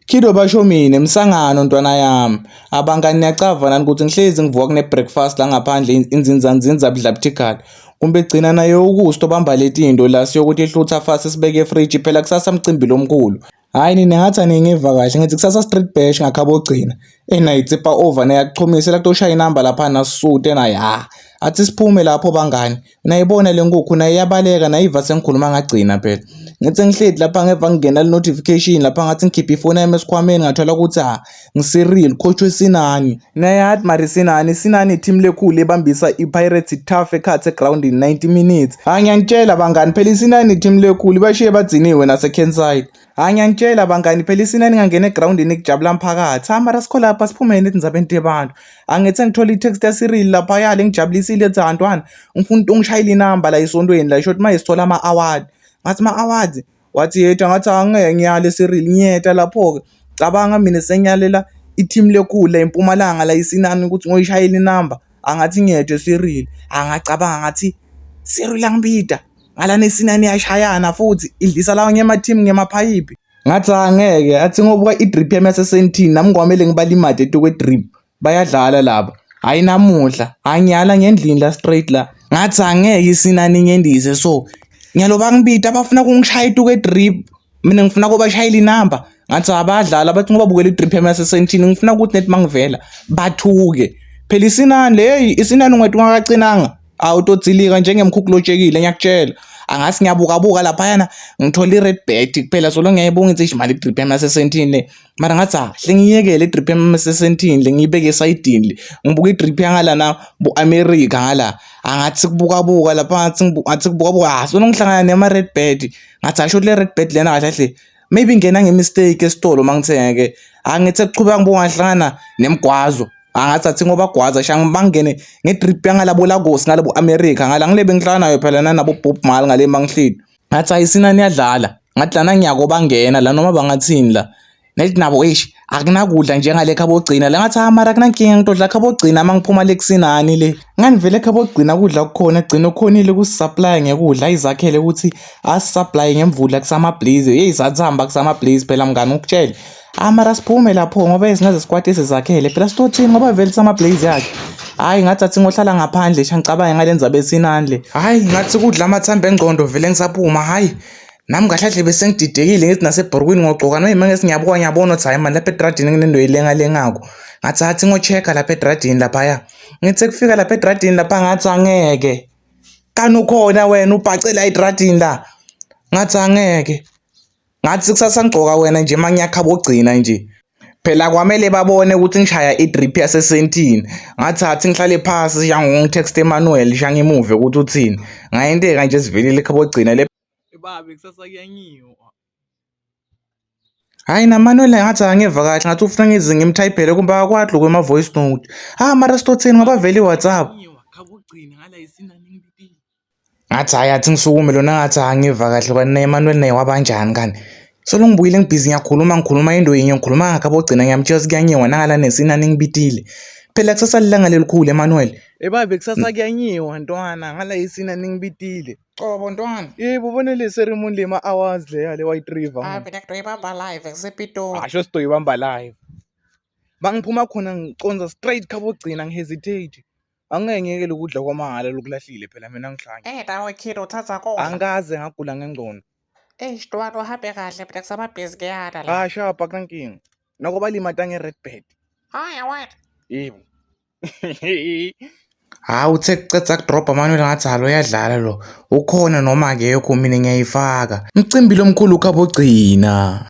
Kiddo basho mina emsangano ntwana yami. Abangani niyacava nani ukuthi ngihlezi ngivuka kune-breakfast la ngaphandle inzinzanzinza budlabhithikali. Kumbe gcina nayo ukusto bamba letinto la siyokuthi ihlutha fast sibeke efriji phela kusasa mcimbi lomkhulu. Hayi nina ngathi aningiva kahle ngithi kusasa street bash ngakhabo gcina. Enayitsipa over nayakuchumisa la kutoshaya inamba lapha nasisude na ya. Athi siphume lapho bangani. Nayibona le nkukhu naye iyabaleka nayiva sengikhuluma ngagcina phela. Ngithi ngihledi lapha ngeva ngena le notification lapha ngathi ngikhipha ifoni yami esikhwameni ngathola ukuthi ngiserial coach wesinani. Nayathi mari sinani team lekhulu ebambisa iPirates tough ekhathe ground in 90 minutes. Ngiyantshela bangani phela isinani team lekhulu bashiye badziniwe naseKenside. Ngiyantshela bangani phela isinani ngangena egroundini kujabula mphakathi. Mara sikho lapha siphumene etindzabeni tebantu. Angithi ngithola i-text yaSiril lapha yale ngijabulisile ethi ntwana ngifuna ungishayile inamba la esontweni la isho ukuthi mayisithola ama-award. Ngathi ma-awards wathi yethu ngathi angeke ngiyale Cyril nyeta lapho-ke cabanga mina sengiyalela i-team lekhulu la eMpumalanga la isinani ukuthi ngoyishayela inamba angathi ngiyedwa Cyril angacabanga ngathi Cyril angibida ngala nesinani yashayana futhi idlisa lawo ngema-team ngemaphayiphi ngathi angeke athi ngobuka i-drip yami yasesentini nami kwamele ngibalimade tukwe-drip bayadlala laba hayi namuhla angiyala ngendlini la straight la ngathi angeke isinani ngendise so ngiyaloba ngibida abafuna kungishaya ituke drip mina ngifuna kubashayela inamba ngathi abadlala bathi ngoba bukela idrip yami yasesentini ngifuna ukuthi nethi mangivela bathuke phela isinani hey isinani ngwethu ngakacinanga awutotsilika njengemkhukhu lotshekile ngiyakutshela angasi ngiyabuka lapha yana ngithola i-red bet kuphela solo ngiyayibonga ukuthi imali idrip yami yasesentini le mara ngathi hle ngiyekele idrip yami yasesentini le ngiyibeke esayidini le ngibuka idrip yangala na bu-America ngala angathi kubuka lapha ngathi kubuka solo ngihlangana nema-red bet ngathi asho le red bet lena kahle hle maybe ngena ngemistake esitolo mangithenge angithi kuchubeka ngibuka ngahlangana nemgwazo angathi athi ngoba gwaza shanga bangene ngedrip yangalabo Lagos ngalabo America ngala ngilebe ngihlala nayo phela nabo Bob Marley ngale mangihlidi ngathi ayisinani yadlala ngathi lana ngiyako bangena la noma bangathini la nethi nabo akunakudla njengale khabogcina la ngathi mara kunankinga ngitodla khabogcina mangiphuma lekusinani le nganivele khabogcina kudla kukhona gcina ukhonile kusupply ngekudla izakhele ukuthi asisupply ngemvula kusama blaze sathamba kusama blaze phela mngani ukutshela mara siphume lapho ngoba esingaze sikwati esizakhele phela sitothini ngoba vele sama blaze yakhe hayi ngathi athi ngohlala ngaphandle ngicabanga ngalenza besinani le hayi ngathi kudla amathamba engqondo vele ngisaphuma hayi nami kahle bese ngididekile ngithi nasebhorukweni ngogcoka noma manje ngiyabona ukuthi hayi manje lapha edradini nginendo yilengako ngathi athi ngochecka lapha edradini lapha ya ngithi kufika lapha edradini lapha ngathi angeke kani ukhona wena ubhacela edradini la ngathi angeke ngathi kusasa ngigcoka wena nje mangiyakhabogcina nje phela kwamele babone ukuthi ngishaya idrip yasesentini ngathi athi ngihlale phansi ngitext Emmanuel ngimuve ukuthi uthini ngayinteka nje sivelile ekhabogcina le babe kusasa kuyanyiwa hayi naManuel ngathi angeva kahle ngathi ufuna ngize ngimtypele kumbe akwadlu kwema voice note mara sitothini ngoba vele iWhatsApp khabogcina ngala isinani ngibitile ngathi hayi athi ngisukume lona ngathi angiva kahle kwani Emmanuel naye wabanjani kani solo ngibuyile ngibhizi ngikhuluma into yinye ngikhuluma ngakhabogcina ngiyamtshela kuyanyiwa nangala nesinani ngibitile phela kusasa lilanga lelikhulu Emmanuel babe kusasa kuyanyiwa ntwana ngala isinani ngibitile qobo ntwana yebo ubone le ceremony le ma-hours le yale White River phela kutoyibamba live kusepitoli asho sitoyibamba live bangiphuma khona ngiconza straight khabogcina ngihesitate angeke ngiyekele ukudla kwamahhala lokulahlile phela mina ngihlanya dawe kiddo uthatha konke angaze ngagula ngengqondo Sitwalo uhambe kahle phela kusamabhizi kuyada la shapa kunankinga nako balimata nge-red bed hayi what yebo uthe kuceda kudrobha Manuel ngathi halo yadlala lo ukhona noma akekho mina ngiyayifaka mcimbi lomkhulu khabogcina